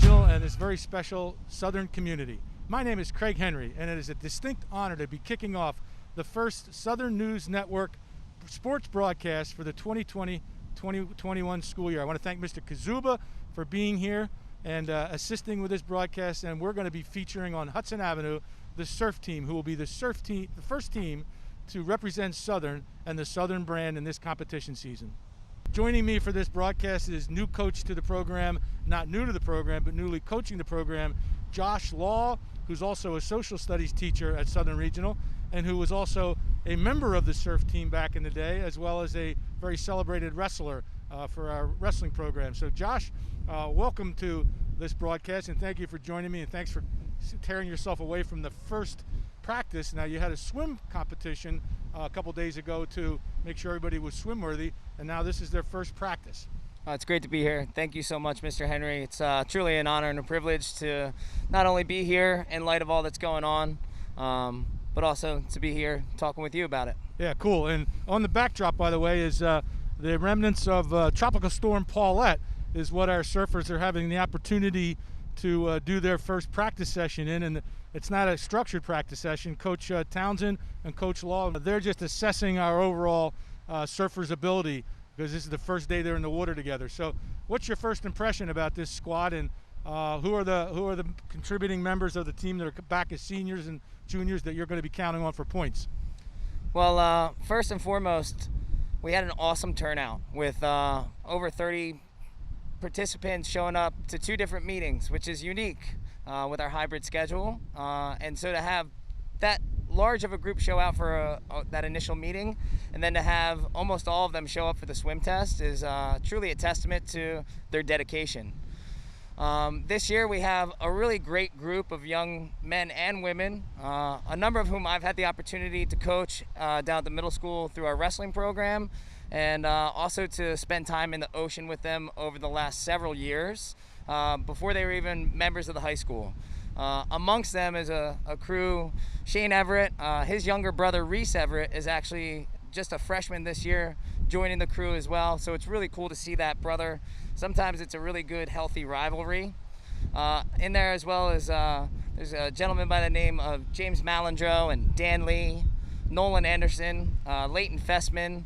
Regional and this very special Southern community. My name is Craig Henry, and it is a distinct honor to be kicking off the first Southern News Network sports broadcast for the 2020-2021 school year. I want to thank Mr. Kazuba for being here and assisting with this broadcast, and we're going to be featuring on Hudson Avenue the surf team, who will be the first team to represent Southern and the Southern brand in this competition season. Joining me for this broadcast is new coach to the program, not new to the program, but newly coaching the program, Josh Law, who's also a social studies teacher at Southern Regional, and who was also a member of the surf team back in the day, as well as a very celebrated wrestler for our wrestling program. So Josh, welcome to this broadcast, and thank you for joining me, and thanks for tearing yourself away from the first practice. Now, you had a swim competition a couple days ago to make sure everybody was swim worthy, and now this is their first practice. It's great to be here. Thank you so much, Mr. Henry. It's truly an honor and a privilege to not only be here in light of all that's going on, but also to be here talking with you about it. Yeah, cool. And on the backdrop, by the way, is the remnants of Tropical Storm Paulette is what our surfers are having the opportunity to do their first practice session in, and it's not a structured practice session. Coach Townsend and Coach Law, they're just assessing our overall surfers' ability, because this is the first day they're in the water together. So what's your first impression about this squad, and who are the contributing members of the team that are back as seniors and juniors that you're going to be counting on for points? Well, first and foremost, we had an awesome turnout with over 30 participants showing up to 2 different meetings, which is unique with our hybrid schedule. And so to have that large of a group show out for that initial meeting, and then to have almost all of them show up for the swim test is truly a testament to their dedication. This year we have a really great group of young men and women, a number of whom I've had the opportunity to coach down at the middle school through our wrestling program, and also to spend time in the ocean with them over the last several years before they were even members of the high school. Amongst them is a crew. Shane Everett, his younger brother Reese Everett is actually just a freshman this year, joining the crew as well. So it's really cool to see that brother. Sometimes it's a really good, healthy rivalry. In there, as well as there's a gentleman by the name of James Malandro and Dan Lee, Nolan Anderson, Leighton Fessman.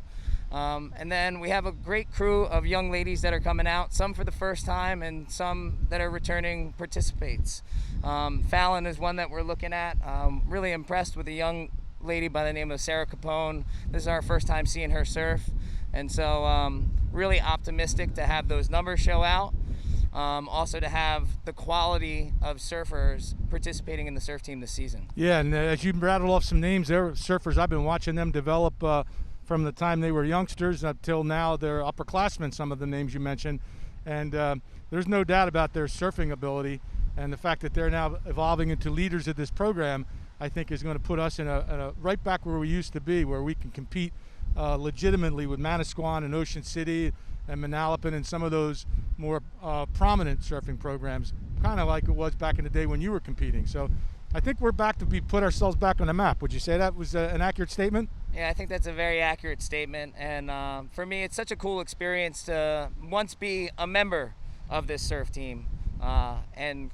And then we have a great crew of young ladies that are coming out, some for the first time and some that are returning participants. Fallon is one that we're looking at. Really impressed with a young lady by the name of Sarah Capone. This is our first time seeing her surf. And so really optimistic to have those numbers show out. Also to have the quality of surfers participating in the surf team this season. Yeah, and as you rattled off some names, they're surfers. I've been watching them develop from the time they were youngsters until now. They're upperclassmen, some of the names you mentioned. And there's no doubt about their surfing ability, and the fact that they're now evolving into leaders of this program, I think is going to put us in a right back where we used to be, where we can compete legitimately with Manasquan and Ocean City and Manalapan and some of those more prominent surfing programs, kind of like it was back in the day when you were competing. So I think we're back to put ourselves back on the map. Would you say that was an accurate statement? Yeah, I think that's a very accurate statement. And for me, it's such a cool experience to once be a member of this surf team. And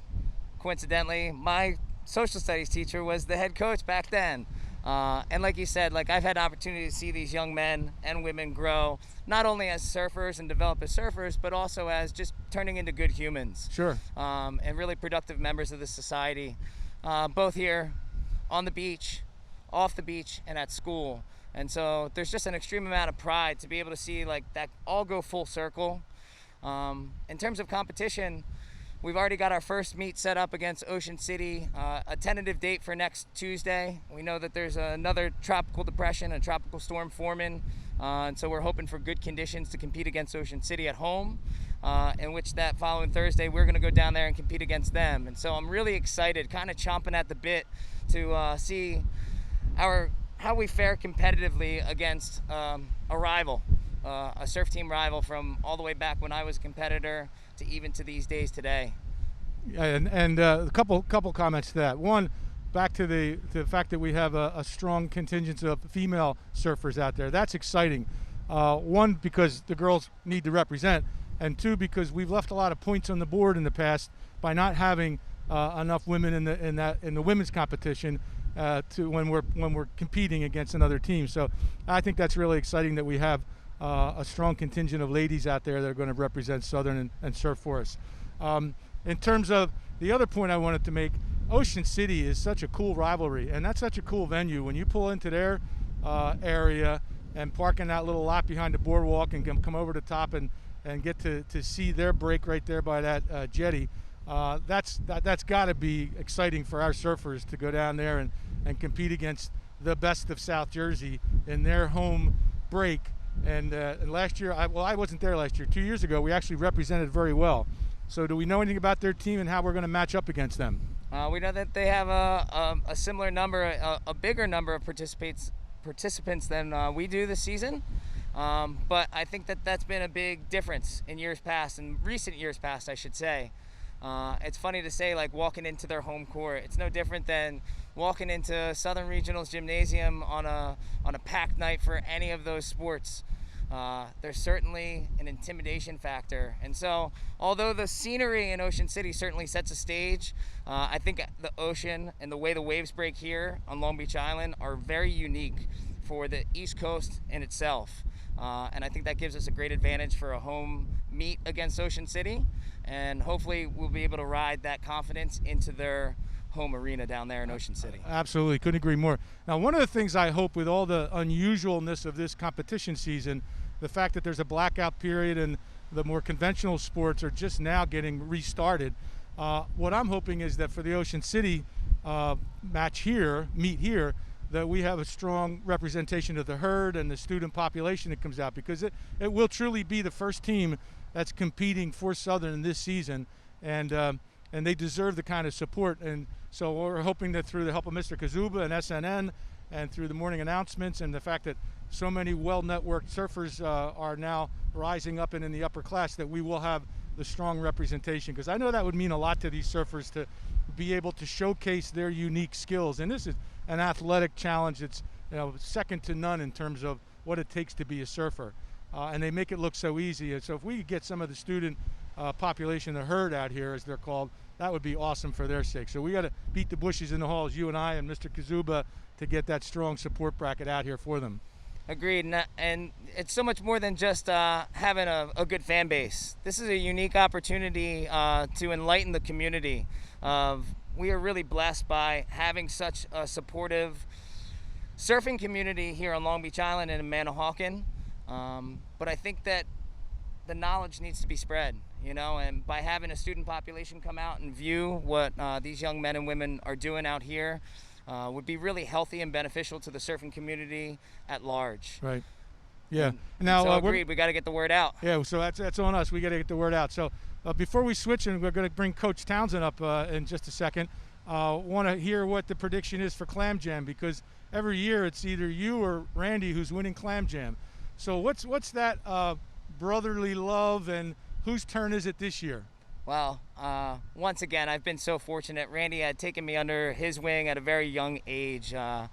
coincidentally, my social studies teacher was the head coach back then. And like you said, I've had an opportunity to see these young men and women grow, not only as surfers and develop as surfers, but also as just turning into good humans. Sure. And really productive members of this society, both here on the beach, off the beach, and at school. And so there's just an extreme amount of pride to be able to see that all go full circle. In terms of competition, we've already got our first meet set up against Ocean City, a tentative date for next Tuesday. We know that there's another tropical depression, a tropical storm forming, and so we're hoping for good conditions to compete against Ocean City at home, in which that following Thursday we're going to go down there and compete against them. And so I'm really excited, kind of chomping at the bit to see how we fare competitively against a rival, a surf team rival from all the way back when I was a competitor to even to these days today. And a couple comments to that. One, back to the fact that we have a strong contingent of female surfers out there. That's exciting. One, because the girls need to represent, and two, because we've left a lot of points on the board in the past by not having enough women in the women's competition to when we're competing against another team. So I think that's really exciting that we have a strong contingent of ladies out there that are going to represent Southern and surf for us. In terms of the other point I wanted to make, Ocean City is such a cool rivalry, and that's such a cool venue. When you pull into their area and park in that little lot behind the boardwalk and come over the top and get to see their break right there by that jetty, that's got to be exciting for our surfers to go down there and compete against the best of South Jersey in their home break. And last year, I wasn't there last year. 2 years ago, we actually represented very well. So do we know anything about their team and how we're going to match up against them? We know that they have a similar number, a bigger number of participants than we do this season. But I think that's been a big difference in years past, in recent years past, I should say. It's funny to say, like, walking into their home court, it's no different than walking into Southern Regional's gymnasium on a packed night for any of those sports. There's certainly an intimidation factor. And so, although the scenery in Ocean City certainly sets a stage, I think the ocean and the way the waves break here on Long Beach Island are very unique for the East Coast in itself. And I think that gives us a great advantage for a home meet against Ocean City. And hopefully we'll be able to ride that confidence into their home arena down there in Ocean City. Absolutely, couldn't agree more. Now, one of the things I hope with all the unusualness of this competition season, the fact that there's a blackout period and the more conventional sports are just now getting restarted, what I'm hoping is that for the Ocean City meet here, that we have a strong representation of the herd and the student population that comes out, because it will truly be the first team that's competing for Southern this season, and they deserve the kind of support. And so we're hoping that through the help of Mr. Kazuba and SNN and through the morning announcements and the fact that so many well-networked surfers are now rising up and in the upper class, that we will have the strong representation, because I know that would mean a lot to these surfers to be able to showcase their unique skills. And this is an athletic challenge that's second to none in terms of what it takes to be a surfer. And they make it look so easy. And so if we could get some of the student population, the herd out here as they're called, that would be awesome for their sake. So we got to beat the bushes in the halls, you and I and Mr. Kazuba, to get that strong support bracket out here for them. Agreed. And it's so much more than just having a good fan base. This is a unique opportunity to enlighten the community. We are really blessed by having such a supportive surfing community here on Long Beach Island and in Manahawkin. But I think that the knowledge needs to be spread, and by having a student population come out and view what these young men and women are doing out here would be really healthy and beneficial to the surfing community at large. Right. Yeah. So agreed, we got to get the word out. Yeah, so that's on us. We got to get the word out. So before we switch, and we're going to bring Coach Townsend up in just a second, want to hear what the prediction is for Clam Jam, because every year it's either you or Randy who's winning Clam Jam. So what's that brotherly love, and whose turn is it this year? Well, once again, I've been so fortunate. Randy had taken me under his wing at a very young age, and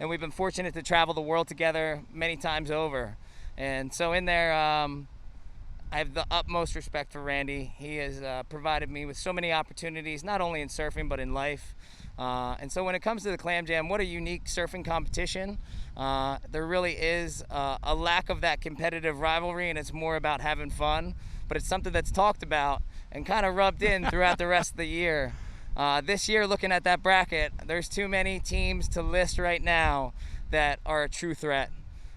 we've been fortunate to travel the world together many times over. And so in there, I have the utmost respect for Randy. He has provided me with so many opportunities, not only in surfing, but in life. And so when it comes to the Clam Jam, what a unique surfing competition. There really is a lack of that competitive rivalry, and it's more about having fun. But it's something that's talked about and kind of rubbed in throughout the rest of the year. This year, looking at that bracket, there's too many teams to list right now that are a true threat.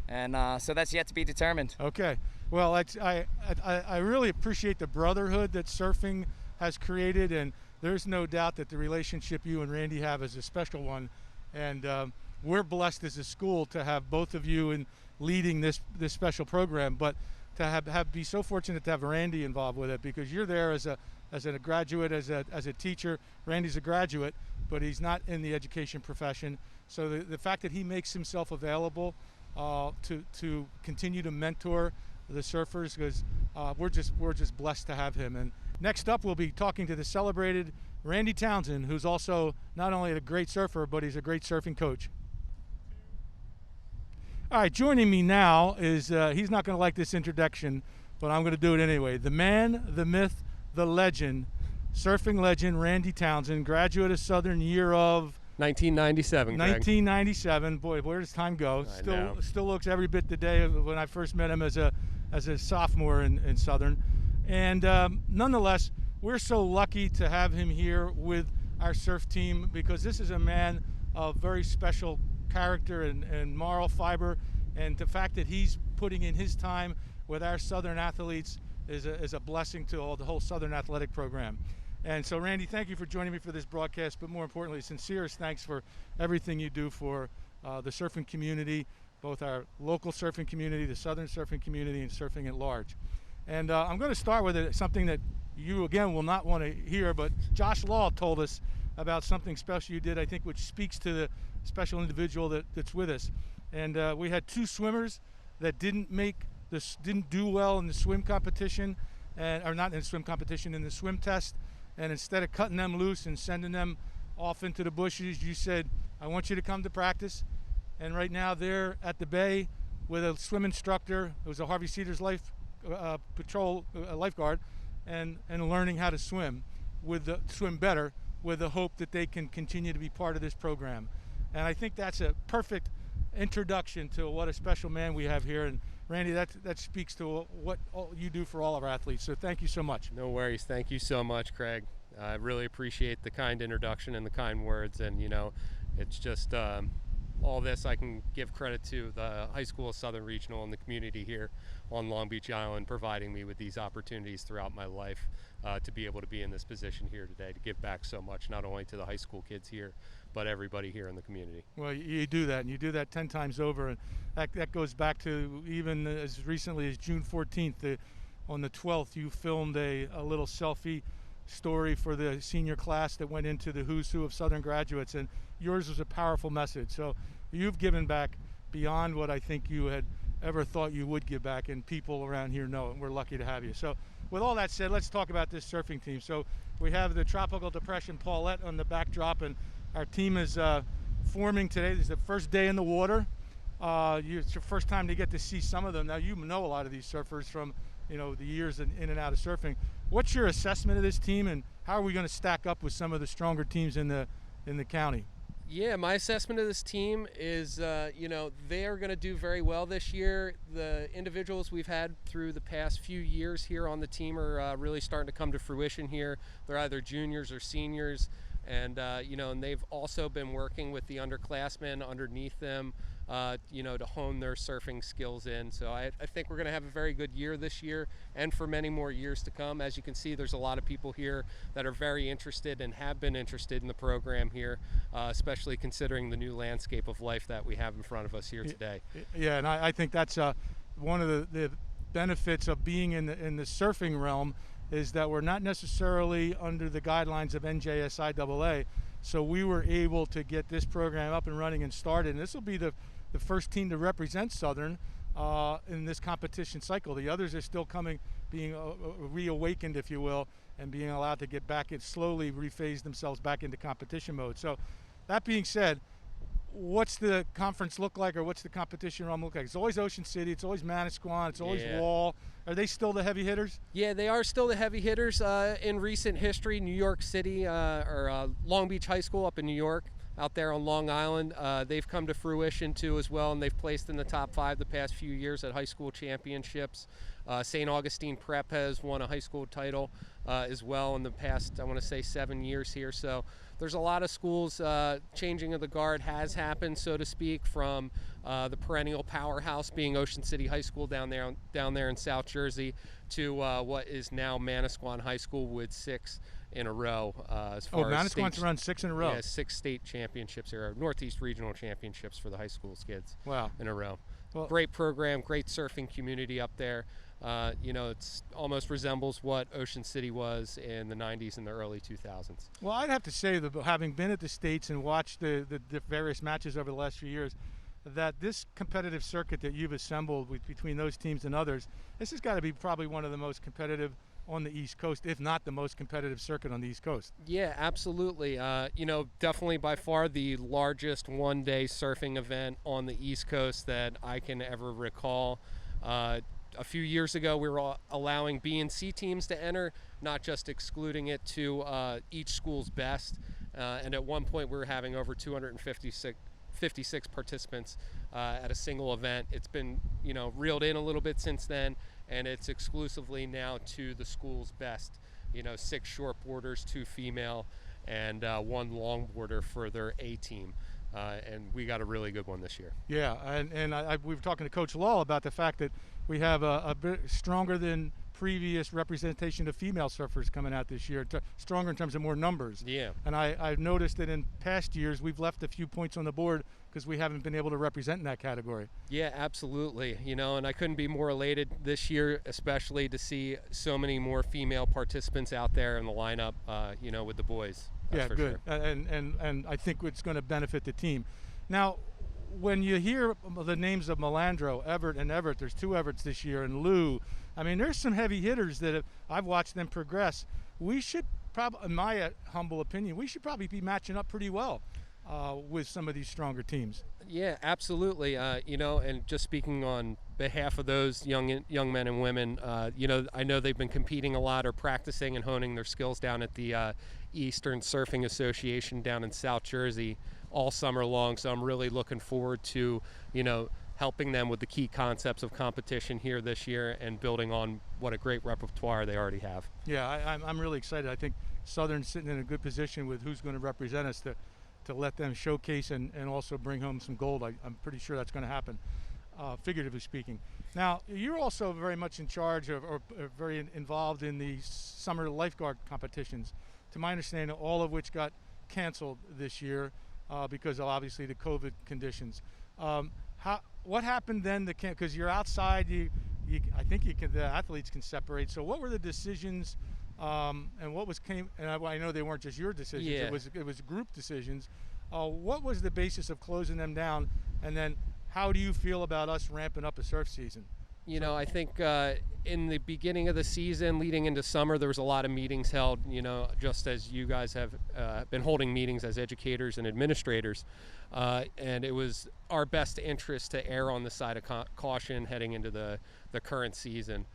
And so that's yet to be determined. Okay. Well, I really appreciate the brotherhood that surfing has created, and there's no doubt that the relationship you and Randy have is a special one. And we're blessed as a school to have both of you in leading this special program, but to be so fortunate to have Randy involved with it, because you're there as a graduate, as a teacher. Randy's a graduate, but he's not in the education profession. So the fact that he makes himself available to continue to mentor the surfers, because we're just blessed to have him. And next up, we'll be talking to the celebrated Randy Townsend, who's also not only a great surfer, but he's a great surfing coach. All right, joining me now is, he's not going to like this introduction, but I'm going to do it anyway. The man, the myth, the legend, surfing legend Randy Townsend, graduate of Southern year of 1997. 1997. Boy, where does time go? Still looks every bit the day of when I first met him as a sophomore in Southern. And nonetheless, we're so lucky to have him here with our surf team, because this is a man of very special character and moral fiber, and the fact that he's putting in his time with our Southern athletes is a blessing to the whole Southern athletic program. And so, Randy, thank you for joining me for this broadcast, but more importantly, sincerest thanks for everything you do for the surfing community, both our local surfing community, the Southern surfing community, and surfing at large. And I'm going to start with something that you, again, will not want to hear, but Josh Law told us about something special you did, I think, which speaks to the special individual that's with us. And we had two swimmers that didn't do well in the swim competition, or not in the swim competition, in the swim test. And instead of cutting them loose and sending them off into the bushes, you said, I want you to come to practice. And right now they're at the bay with a swim instructor. It was a Harvey Cedars patrol lifeguard, and learning how to swim better, with the hope that they can continue to be part of this program. And I think that's a perfect introduction to what a special man we have here. And Randy, that speaks to what you do for all of our athletes. So thank you so much. No worries. Thank you so much, Craig. I really appreciate the kind introduction and the kind words. And, it's just all this I can give credit to the High School of Southern Regional and the community here on Long Beach Island, providing me with these opportunities throughout my life to be able to be in this position here today, to give back so much, not only to the high school kids here, but everybody here in the community. Well, you do that, and you do that 10 times over, and that goes back to even as recently as June 14th. On the 12th, you filmed a little selfie story for the senior class that went into the who's who of Southern graduates, and yours was a powerful message. So you've given back beyond what I think you had ever thought you would give back, and people around here know it, and we're lucky to have you. So with all that said, let's talk about this surfing team. So we have the Tropical Depression Paulette on the backdrop, and our team is forming today. This is the first day in the water. It's your first time to get to see some of them. Now, you know a lot of these surfers from the years in and out of surfing. What's your assessment of this team, and how are we going to stack up with some of the stronger teams in the county? Yeah, my assessment of this team is, they are going to do very well this year. The individuals we've had through the past few years here on the team are really starting to come to fruition here. They're either juniors or seniors, and and they've also been working with the underclassmen underneath them, to hone their surfing skills in. So I think we're going to have a very good year this year, and for many more years to come. As you can see, there's a lot of people here that are very interested and have been interested in the program here, especially considering the new landscape of life that we have in front of us here today. Yeah, and I think that's one of the benefits of being in the surfing realm, is that we're not necessarily under the guidelines of NJSIAA. So we were able to get this program up and running and started. And this will be the first team to represent Southern in this competition cycle. The others are still coming, being reawakened, if you will, and being allowed to get back and slowly rephase themselves back into competition mode. So that being said, what's the conference look like, or what's the competition realm look like? It's always Ocean City, it's always Manasquan, it's always Wall. Are they still the heavy hitters? Yeah, they are still the heavy hitters. In recent history, New York City or Long Beach High School up in New York, out there on Long Island, they've come to fruition too as well, and they've placed in the top 5 the past few years at high school championships. St. Augustine Prep has won a high school title as well in the past, I want to say, 7 years here. So there's a lot of schools. Changing of the guard has happened, so to speak, from the perennial powerhouse being Ocean City High School down there in South Jersey to what is now Manasquan High School with 6 in a row. Manasquan's run 6 in a row. Yeah, 6 state championships or Northeast Regional Championships for the high school kids. Wow. In a row. Well, great program, great surfing community up there. It's almost resembles what Ocean City was in the 90s and the early 2000s. Well, I'd have to say that, having been at the States and watched the various matches over the last few years, that this competitive circuit that you've assembled between those teams and others, this has got to be probably one of the most competitive on the East Coast, if not the most competitive circuit on the East Coast. Yeah, absolutely. Definitely by far the largest one-day surfing event on the East Coast that I can ever recall. A few years ago, we were allowing B and C teams to enter, not just excluding it to each school's best. And at one point, we were having over 256 participants at a single event. It's been, reeled in a little bit since then, and it's exclusively now to the school's best. 6 short boarders, 2 female, and 1 long boarder for their A team. And we got a really good one this year. Yeah, and we were talking to Coach Law about the fact that we have a bit stronger than previous representation of female surfers coming out this year, stronger in terms of more numbers. Yeah. And I've noticed that in past years we've left a few points on the board because we haven't been able to represent in that category. Yeah, absolutely. And I couldn't be more elated this year, especially to see so many more female participants out there in the lineup, with the boys. That's yeah, good. Sure. And I think it's going to benefit the team. Now, when you hear the names of Melandro, Everett, there's 2 Everetts this year, and Lou, I mean, there's some heavy hitters that I've watched them progress. We should probably, in my humble opinion, we should probably be matching up pretty well with some of these stronger teams. Yeah, absolutely. And just speaking on behalf of those young men and women, I know they've been competing a lot or practicing and honing their skills down at the Eastern Surfing Association down in South Jersey all summer long. So I'm really looking forward to, helping them with the key concepts of competition here this year and building on what a great repertoire they already have. Yeah, I'm really excited. I think Southern's sitting in a good position with who's going to represent us to let them showcase and also bring home some gold. I'm pretty sure that's going to happen, figuratively speaking. Now, you're also very much in charge of, or very involved in the summer lifeguard competitions, to my understanding, all of which got canceled this year because of obviously the COVID conditions. What happened then? Because you're outside, I think the athletes can separate. So what were the decisions? And what and I know they weren't just your decisions. Yeah. It was group decisions. What was the basis of closing them down? And then how do you feel about us ramping up a surf season? I think in the beginning of the season, leading into summer, there was a lot of meetings held, just as you guys have been holding meetings as educators and administrators. And it was our best interest to err on the side of caution heading into the current season.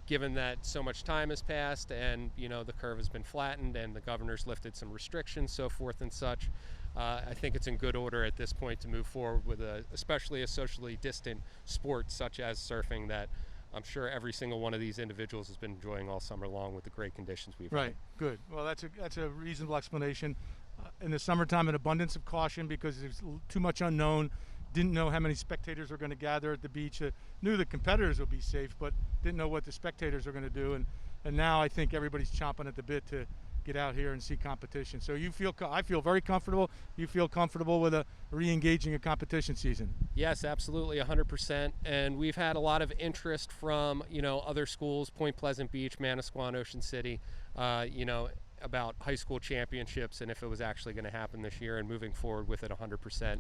Given that so much time has passed and, the curve has been flattened and the governor's lifted some restrictions, so forth and such, I think it's in good order at this point to move forward with especially a socially distant sport such as surfing that I'm sure every single one of these individuals has been enjoying all summer long with the great conditions we've had. Right, good. Well, that's a reasonable explanation. In the summertime, an abundance of caution because there's too much unknown. Didn't know how many spectators were going to gather at the beach. Knew the competitors would be safe, but didn't know what the spectators are going to do. And now I think everybody's chomping at the bit to get out here and see competition. So I feel very comfortable. You feel comfortable with re-engaging a competition season? Yes, absolutely, 100%. And we've had a lot of interest from other schools, Point Pleasant Beach, Manasquan, Ocean City, about high school championships and if it was actually going to happen this year, and moving forward with it 100%.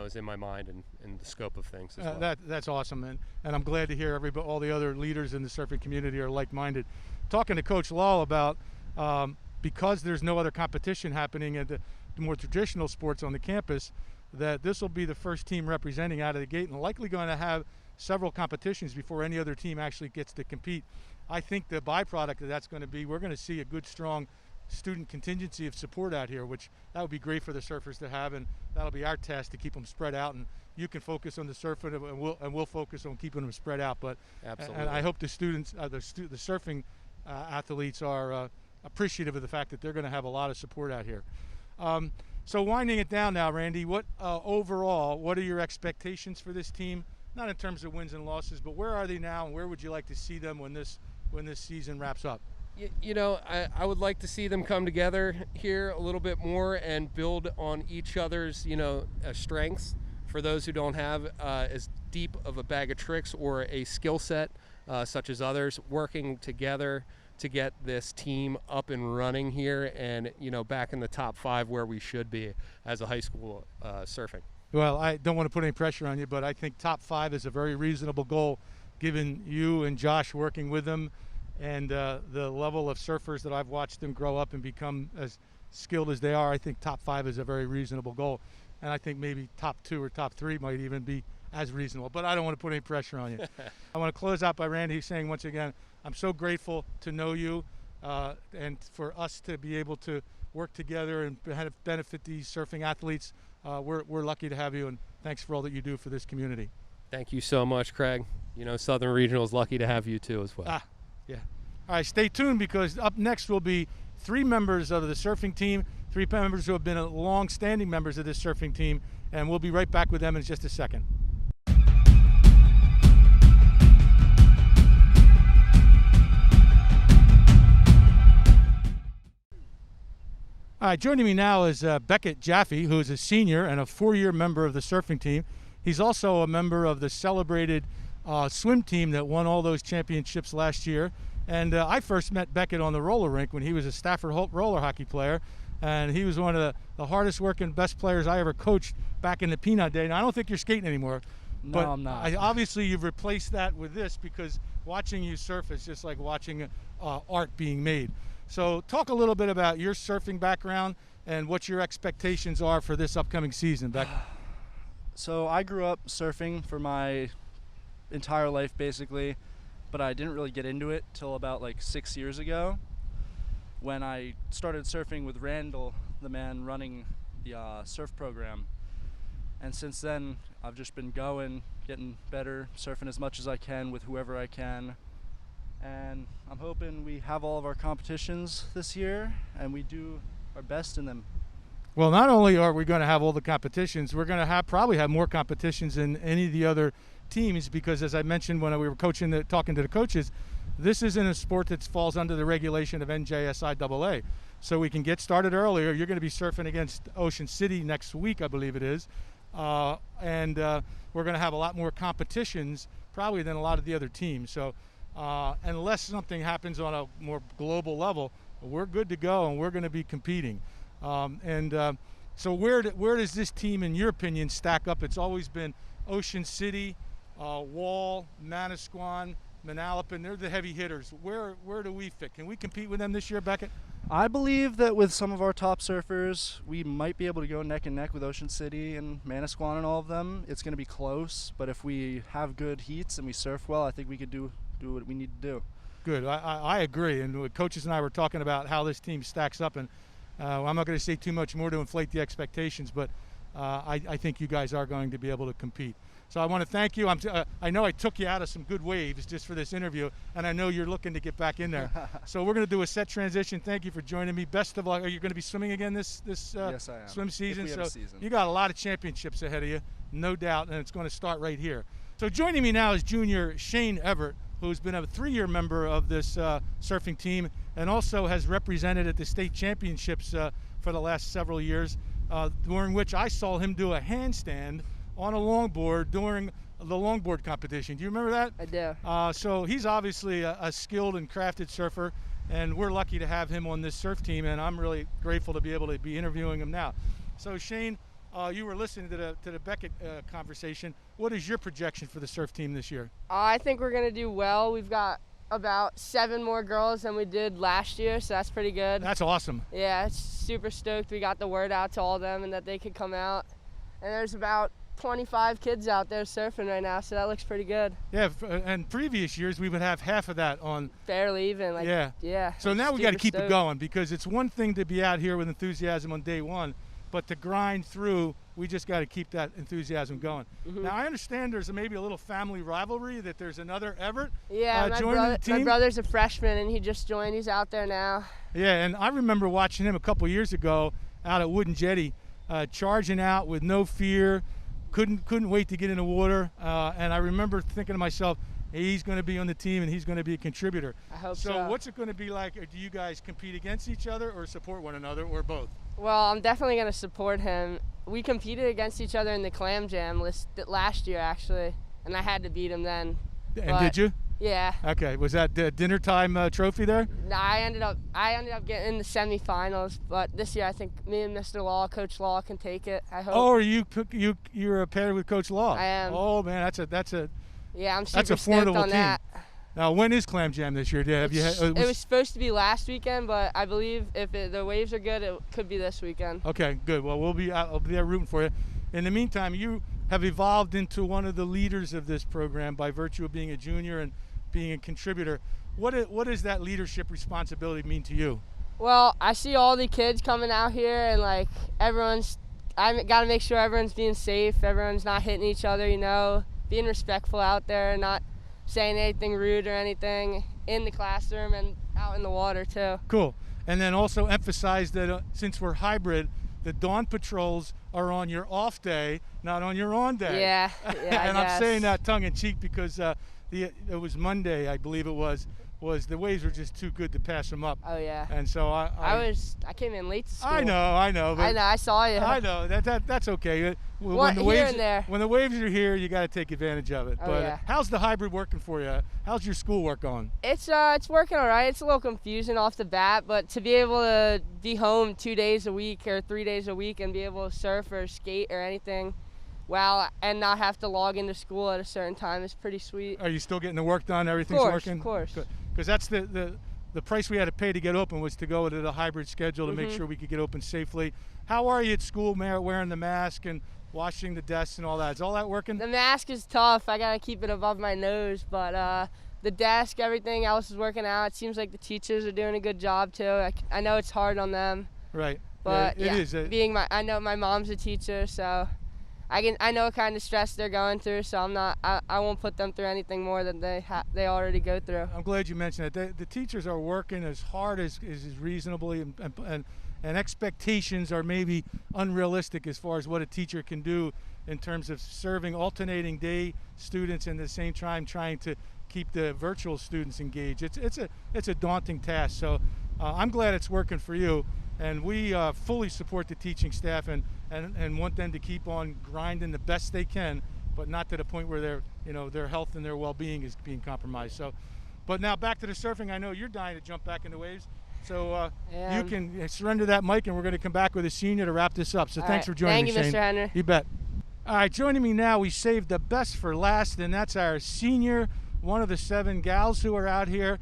Is in my mind and the scope of things as well. That's awesome, and I'm glad to hear all the other leaders in the surfing community are like-minded. Talking to Coach Law about because there's no other competition happening at the more traditional sports on the campus, that this will be the first team representing out of the gate and likely going to have several competitions before any other team actually gets to compete. I think the byproduct of that's going to be we're going to see a good, strong student contingency of support out here, which that would be great for the surfers to have, and that'll be our task to keep them spread out, and you can focus on the surfing and we'll focus on keeping them spread out. But absolutely. And I hope the students the surfing athletes are appreciative of the fact that they're going to have a lot of support out here. So winding it down now, Randy, what overall, what are your expectations for this team? Not in terms of wins and losses, but where are they now, and where would you like to see them when this season wraps up? I would like to see them come together here a little bit more and build on each other's, strengths. For those who don't have as deep of a bag of tricks or a skill set such as others, working together to get this team up and running here and, back in the top 5 where we should be as a high school surfing. Well, I don't want to put any pressure on you, but I think top 5 is a very reasonable goal given you and Josh working with them and the level of surfers that I've watched them grow up and become as skilled as they are. I think top 5 is a very reasonable goal. And I think maybe top 2 or top 3 might even be as reasonable, but I don't want to put any pressure on you. I want to close out by Randy saying once again, I'm so grateful to know you and for us to be able to work together and benefit these surfing athletes. We're lucky to have you, and thanks for all that you do for this community. Thank you so much, Craig. Southern Regional is lucky to have you too as well. Yeah. All right, stay tuned because up next will be 3 members of the surfing team, 3 members who have been long-standing members of this surfing team, and we'll be right back with them in just a second. All right, joining me now is Beckett Jaffe, who is a senior and a 4-year member of the surfing team. He's also a member of the celebrated swim team that won all those championships last year. And I first met Beckett on the roller rink when he was a Stafford Holt roller hockey player. And he was one of the hardest working, best players I ever coached back in the Peanut day. Now, I don't think you're skating anymore. No, but I'm not. Obviously, you've replaced that with this because watching you surf is just like watching art being made. So talk a little bit about your surfing background and what your expectations are for this upcoming season, Beck. So I grew up surfing for my entire life, basically, but I didn't really get into it till about 6 years ago when I started surfing with Randall, the man running the surf program. And since then, I've just been going, getting better, surfing as much as I can with whoever I can. And I'm hoping we have all of our competitions this year and we do our best in them. Well, not only are we going to have all the competitions, we're going to probably have more competitions than any of the other teams because, as I mentioned when we were talking to the coaches, this isn't a sport that falls under the regulation of NJSIAA. So we can get started earlier. You're going to be surfing against Ocean City next week, I believe it is. And we're going to have a lot more competitions probably than a lot of the other teams. So unless something happens on a more global level, we're good to go and we're going to be competing. So where does this team, in your opinion, stack up? It's always been Ocean City, Wall, Manasquan, Manalapan. They're the heavy hitters. Where do we fit? Can we compete with them this year, Beckett? I believe that with some of our top surfers, we might be able to go neck and neck with Ocean City and Manasquan and all of them. It's going to be close, but if we have good heats and we surf well, I think we could do what we need to do. Good. I agree. And coaches and I were talking about how this team stacks up, and I'm not going to say too much more to inflate the expectations, but I think you guys are going to be able to compete. So I want to thank you. I know I took you out of some good waves just for this interview, and I know you're looking to get back in there. So we're going to do a set transition. Thank you for joining me. Best of luck. Are you going to be swimming again this yes, I am. swim season? If we have a season. You got a lot of championships ahead of you, no doubt, and it's going to start right here. So joining me now is junior Shane Everett, who's been a 3-year member of this surfing team and also has represented at the state championships for the last several years, during which I saw him do a handstand on a longboard during the longboard competition. Do you remember that? I do. So he's obviously a skilled and crafted surfer, and we're lucky to have him on this surf team, and I'm really grateful to be able to be interviewing him now. So Shane, you were listening to the Beckett conversation. What is your projection for the surf team this year? I think we're going to do well. We've got about 7 more girls than we did last year, so that's pretty good. That's awesome. Yeah, it's super stoked. We got the word out to all of them and that they could come out. And there's about 25 kids out there surfing right now, so that looks pretty good. Yeah, and previous years we would have half of that on. Barely even. Yeah. So now we got to keep stoked. it going, because it's one thing to be out here with enthusiasm on day one, but to grind through, we just got to keep that enthusiasm going. Mm-hmm. Now I understand there's maybe a little family rivalry, that there's another Everett Yeah, joining the team. my brother's a freshman and he just joined. He's out there now. Yeah, and I remember watching him a couple years ago out at Wooden Jetty, charging out with no fear. Couldn't wait to get in the water, and I remember thinking to myself, he's going to be on the team and he's going to be a contributor. I hope so. so. What's it going to be like? Do you guys compete against each other or support one another, or both? Well, I'm definitely going to support him. We competed against each other in the Clam Jam last year, actually, and I had to beat him then. And did you? Yeah. Okay. Was that the dinner time trophy there? No, I ended up getting in the semifinals, but this year I think me and Mr. Law, Coach Law, can take it. I hope. Oh, you're paired with Coach Law. I am. Oh man, that's a Yeah, I'm super that's a stoked formidable on team. that. Now, when is Clam Jam this year? It was supposed to be last weekend, but I believe if the waves are good, it could be this weekend. Okay, good. Well, I'll be there rooting for you. In the meantime, you have evolved into one of the leaders of this program by virtue of being a junior and being a contributor. What does that leadership responsibility mean to you? Well, I see all the kids coming out here, and like I got to make sure everyone's being safe, everyone's not hitting each other, being respectful out there, not saying anything rude or anything in the classroom and out in the water too. Cool. And then also emphasize that since we're hybrid, the dawn patrols are on your off day, not on your on day. Yeah, And I'm saying that tongue in cheek because it was Monday, I believe it was the waves were just too good to pass them up. Oh yeah. And so I came in late to school. I know. But I saw you. I know that's okay. What, here and there. When the waves are here, you got to take advantage of it. Oh, but yeah. How's the hybrid working for you? How's your schoolwork going? It's working all right. It's a little confusing off the bat, but to be able to be home 2 days a week or 3 days a week and be able to surf or skate or anything, and not have to log into school at a certain time is pretty sweet. Are you still getting the work done? Everything's working? Of course. Because that's the price we had to pay to get open was to go to the hybrid schedule to make sure we could get open safely. How are you at school, wearing the mask and washing the desks and all that? Is all that working? The mask is tough. I got to keep it above my nose, but the desk, everything else is working out. It seems like the teachers are doing a good job too. I know it's hard on them. Right. But yeah, it is. I know my mom's a teacher, so I know what kind of stress they're going through, so I won't put them through anything more than they already go through. I'm glad you mentioned it. The teachers are working as hard as reasonably, and expectations are maybe unrealistic as far as what a teacher can do in terms of serving alternating day students and at the same time trying to keep the virtual students engaged. It's a daunting task. So I'm glad it's working for you, and we fully support the teaching staff and want them to keep on grinding the best they can, but not to the point where their health and their well-being is being compromised. So, but now back to the surfing. I know you're dying to jump back in the waves, so you can surrender that mic, and we're going to come back with a senior to wrap this up. So thanks for joining me, Shane. Thank you, Mr. Henry. You bet. All right, joining me now, we saved the best for last, and that's our senior, one of the 7 gals who are out here,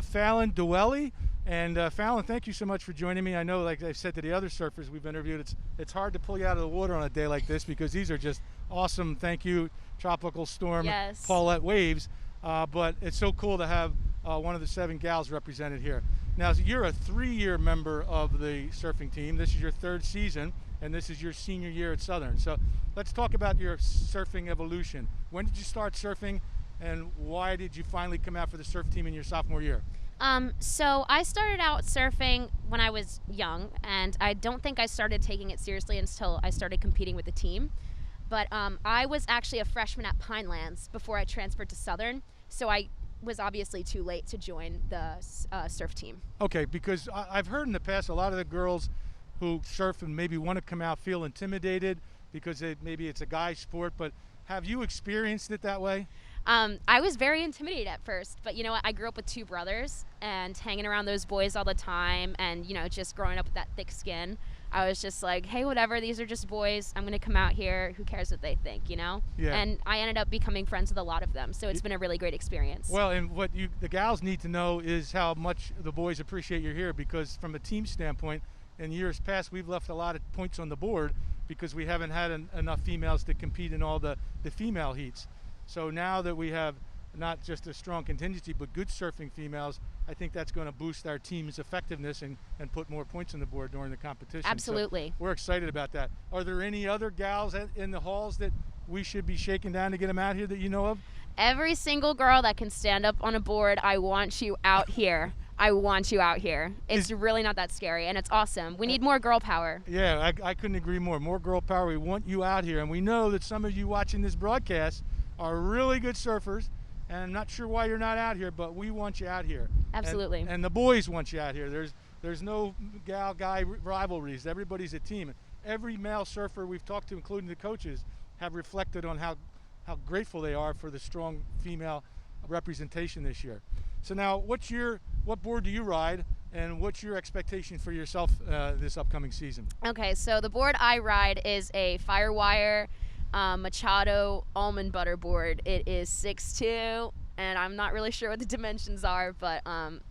Fallon Dwelly. And Fallon, thank you so much for joining me. I know, like I said to the other surfers we've interviewed, it's hard to pull you out of the water on a day like this because these are just awesome, thank you, tropical storm Paulette waves. But it's so cool to have one of the 7 gals represented here. Now, you're a 3-year member of the surfing team. This is your 3rd season, and this is your senior year at Southern. So let's talk about your surfing evolution. When did you start surfing, and why did you finally come out for the surf team in your sophomore year? So I started out surfing when I was young, and I don't think I started taking it seriously until I started competing with the team. But I was actually a freshman at Pinelands before I transferred to Southern, so I was obviously too late to join the surf team. Okay, because I've heard in the past a lot of the girls who surf and maybe want to come out feel intimidated because maybe it's a guy sport, but have you experienced it that way? I was very intimidated at first, but you know what? I grew up with 2 brothers and hanging around those boys all the time, and just growing up with that thick skin. I was just like, hey, whatever, these are just boys. I'm gonna come out here. Who cares what they think, Yeah. And I ended up becoming friends with a lot of them, so it's been a really great experience. Well, and what the gals need to know is how much the boys appreciate you're here, because from a team standpoint, in years past, we've left a lot of points on the board because we haven't had enough females to compete in all the female heats. So now that we have not just a strong contingency, but good surfing females, I think that's going to boost our team's effectiveness and put more points on the board during the competition. Absolutely. So we're excited about that. Are there any other gals in the halls that we should be shaking down to get them out here that you know of? Every single girl that can stand up on a board, I want you out here. I want you out here. It's really not that scary, and it's awesome. We need more girl power. Yeah, I couldn't agree more. More girl power. We want you out here, and we know that some of you watching this broadcast are really good surfers, and I'm not sure why you're not out here, but we want you out here. Absolutely. And the boys want you out here. There's no gal-guy rivalries. Everybody's a team. Every male surfer we've talked to, including the coaches, have reflected on how grateful they are for the strong female representation this year. So now, what board do you ride, and what's your expectation for yourself this upcoming season? Okay, so the board I ride is a Firewire Machado almond butter board. It is 6'2", and I'm not really sure what the dimensions are, but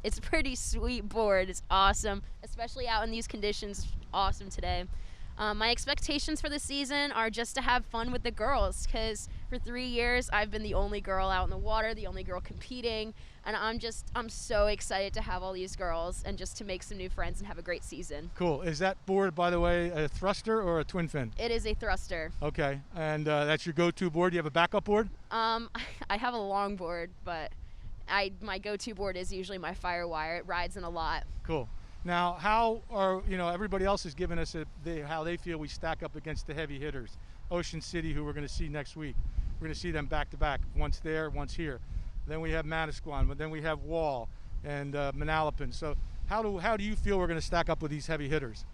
it's a pretty sweet board. It's awesome, especially out in these conditions. Awesome today. My expectations for the season are just to have fun with the girls, because for 3 years I've been the only girl out in the water, the only girl competing, and I'm so excited to have all these girls and just to make some new friends and have a great season. Cool. Is that board, by the way, a thruster or a twin fin? It is a thruster. Okay, and that's your go-to board. Do you have a backup board? I have a long board, but my go-to board is usually my Firewire. It rides in a lot. Cool. Now, how are, everybody else has given us how they feel we stack up against the heavy hitters. Ocean City, who we're going to see next week. We're going to see them back to back, once there, once here. Then we have Manasquan, but then we have Wall and Manalapan. So how do you feel we're going to stack up with these heavy hitters?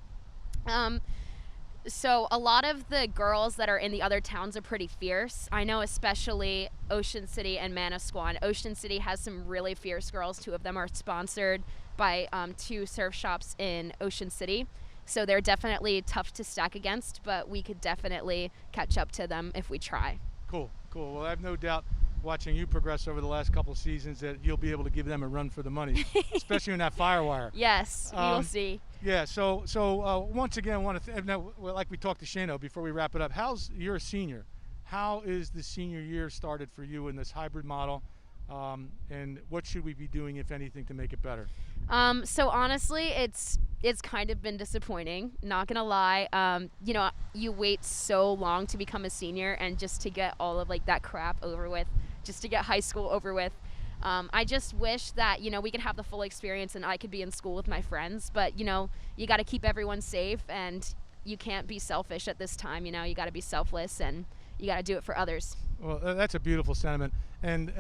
So a lot of the girls that are in the other towns are pretty fierce. I know especially Ocean City and Manasquan. Ocean City has some really fierce girls. 2 of them are sponsored by 2 surf shops in Ocean City. So they're definitely tough to stack against, but we could definitely catch up to them if we try. Cool. Well, I have no doubt, watching you progress over the last couple of seasons, that you'll be able to give them a run for the money, especially in that Firewire. Yes, we will see. Yeah, so once again, like we talked to Shano before we wrap it up, you're a senior. How is the senior year started for you in this hybrid model? And what should we be doing, if anything, to make it better? So honestly, it's kind of been disappointing, not gonna lie. You wait so long to become a senior, and just to get all of that crap over with, just to get high school over with. I just wish that, we could have the full experience and I could be in school with my friends, but you got to keep everyone safe, and you can't be selfish at this time. You got to be selfless, and you got to do it for others. Well, that's a beautiful sentiment. And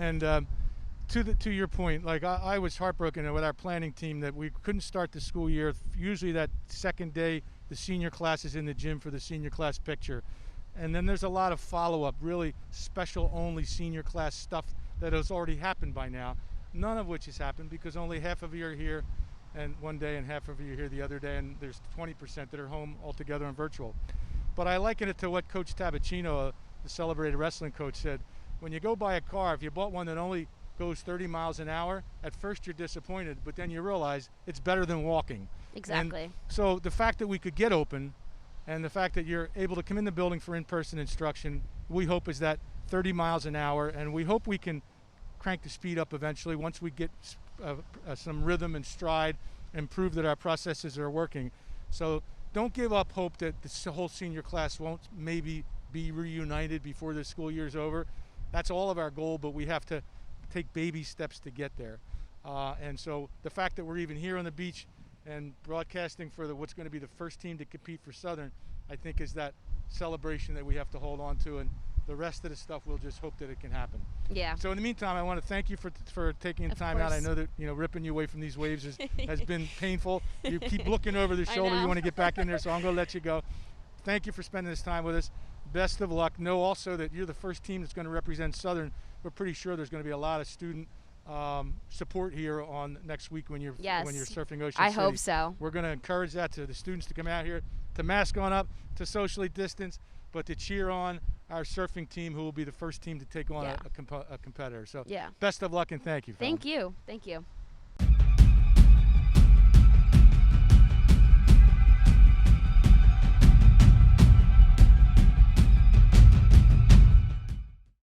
to your point, I was heartbroken with our planning team that we couldn't start the school year. Usually that second day, the senior class is in the gym for the senior class picture. And then there's a lot of follow-up, really special only senior class stuff that has already happened by now, none of which has happened because only half of you are here and one day, and half of you are here the other day, and there's 20% that are home altogether and virtual. But I liken it to what Coach Tabacino, the celebrated wrestling coach, said. When you go buy a car, if you bought one that only goes 30 miles an hour, at first you're disappointed, but then you realize it's better than walking. Exactly. And so the fact that we could get open, and the fact that you're able to come in the building for in-person instruction, we hope is that 30 miles an hour, and we hope we can crank the speed up eventually once we get some rhythm and stride and prove that our processes are working. So don't give up hope that the whole senior class won't maybe be reunited before the school year's over. That's all of our goal, but we have to take baby steps to get there. And so the fact that we're even here on the beach and broadcasting for what's going to be the first team to compete for Southern, I think is that celebration that we have to hold on to, and the rest of the stuff we'll just hope that it can happen. Yeah. So in the meantime, I want to thank you for taking the time out. I know that ripping you away from these waves has been painful. You keep looking over the shoulder. You want to get back in there, so I'm going to let you go. Thank you for spending this time with us. Best of luck. Know also that you're the first team that's going to represent Southern. We're pretty sure there's going to be a lot of student support here on next week when you're surfing Ocean City. I hope so. We're going to encourage that to the students to come out here, to mask on up, to socially distance, but to cheer on our surfing team, who will be the first team to take on a competitor. So best of luck, and thank you. Thank you.